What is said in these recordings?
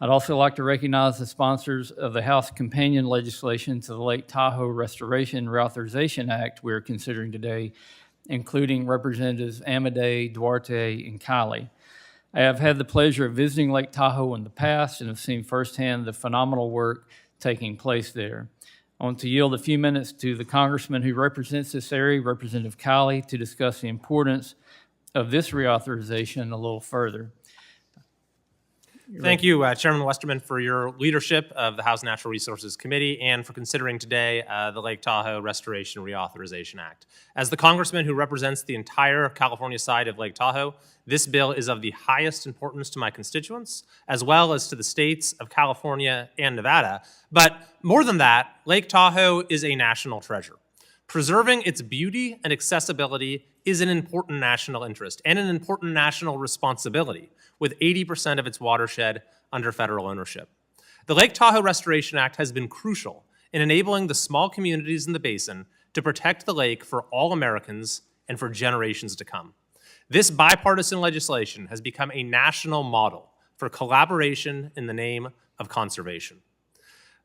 I'd also like to recognize the sponsors of the House companion legislation to the Lake Tahoe Restoration and Reauthorization Act we are considering today, including Representatives Amadei, Duarte, and Kiley. I have had the pleasure of visiting Lake Tahoe in the past and have seen firsthand the phenomenal work taking place there. I want to yield a few minutes to the congressman who represents this area, Representative Kiley, to discuss the importance of this reauthorization a little further. Thank you, Chairman Westerman, for your leadership of the House Natural Resources Committee and for considering today the Lake Tahoe Restoration Reauthorization Act. As the congressman who represents the entire California side of Lake Tahoe, this bill is of the highest importance to my constituents, as well as to the states of California and Nevada. But more than that, Lake Tahoe is a national treasure. Preserving its beauty and accessibility is an important national interest and an important national responsibility, with 80% of its watershed under federal ownership. The Lake Tahoe Restoration Act has been crucial in enabling the small communities in the basin to protect the lake for all Americans and for generations to come. This bipartisan legislation has become a national model for collaboration in the name of conservation.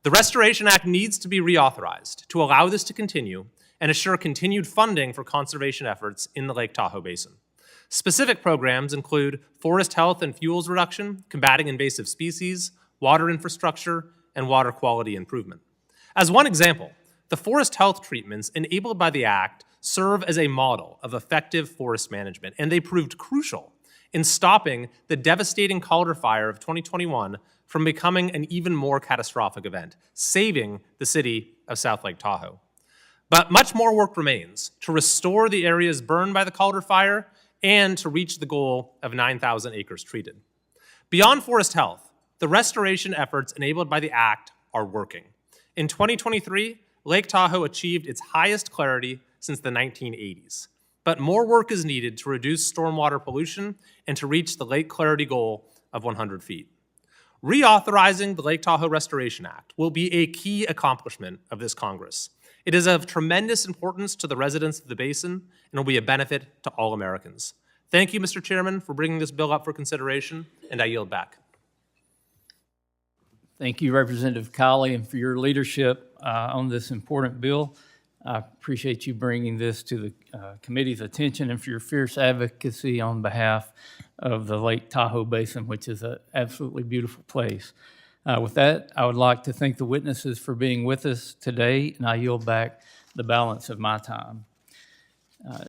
The Restoration Act needs to be reauthorized to allow this to continue and assure continued funding for conservation efforts in the Lake Tahoe Basin. Specific programs include forest health and fuels reduction, combating invasive species, water infrastructure, and water quality improvement. As one example, the forest health treatments enabled by the Act serve as a model of effective forest management, and they proved crucial in stopping the devastating Calder Fire of 2021 from becoming an even more catastrophic event, saving the city of South Lake Tahoe. But much more work remains to restore the areas burned by the Calder Fire and to reach the goal of 9,000 acres treated. Beyond forest health, the restoration efforts enabled by the Act are working. In 2023, Lake Tahoe achieved its highest clarity since the 1980s. But more work is needed to reduce stormwater pollution and to reach the lake clarity goal of 100 feet. Reauthorizing the Lake Tahoe Restoration Act will be a key accomplishment of this Congress. It is of tremendous importance to the residents of the basin and will be a benefit to all Americans. Thank you, Mr. Chairman, for bringing this bill up for consideration, and I yield back. Thank you, Representative Kiley, and for your leadership on this important bill. I appreciate you bringing this to the committee's attention and for your fierce advocacy on behalf of the Lake Tahoe Basin, which is an absolutely beautiful place. With that, I would like to thank the witnesses for being with us today, and I yield back the balance of my time.